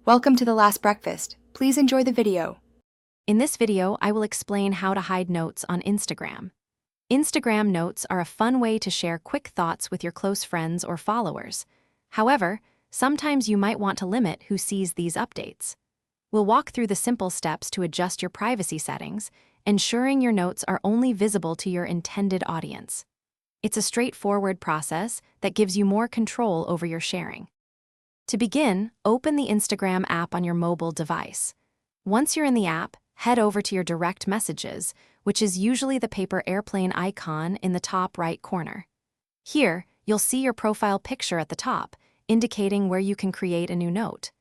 Welcome to The Last Breakfast. Please enjoy the video. In this video, I will explain how to hide notes on Instagram. Instagram notes are a fun way to share quick thoughts with your close friends or followers. However, sometimes you might want to limit who sees these updates. We'll walk through the simple steps to adjust your privacy settings, ensuring your notes are only visible to your intended audience. It's a straightforward process that gives you more control over your sharing. To begin, open the Instagram app on your mobile device. Once you're in the app, head over to your direct messages, which is usually the paper airplane icon in the top right corner. Here, you'll see your profile picture at the top, indicating where you can create a new note.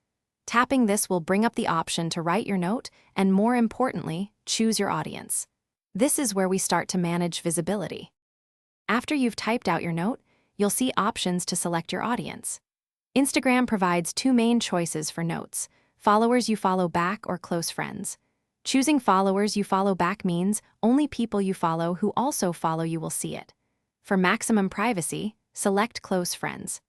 Tapping this will bring up the option to write your note and, more importantly, choose your audience. This is where we start to manage visibility. After you've typed out your note, you'll see options to select your audience. Instagram provides two main choices for notes: followers you follow back or close friends. Choosing followers you follow back means only people you follow who also follow you will see it. For maximum privacy, select close friends.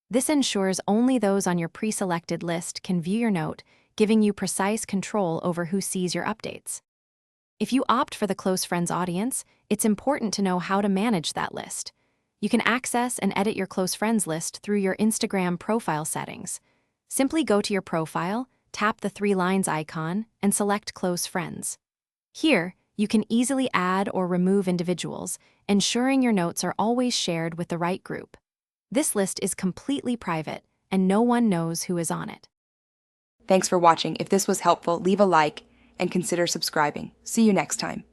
This ensures only those on your pre-selected list can view your note, giving you precise control over who sees your updates. If you opt for the close friends audience, it's important to know how to manage that list. You can access and edit your close friends list through your Instagram profile settings. Simply go to your profile, tap the three lines icon, and select Close Friends. Here, you can easily add or remove individuals, ensuring your notes are always shared with the right group. This list is completely private, and no one knows who is on it. Thanks for watching. If this was helpful, leave a like and consider subscribing. See you next time.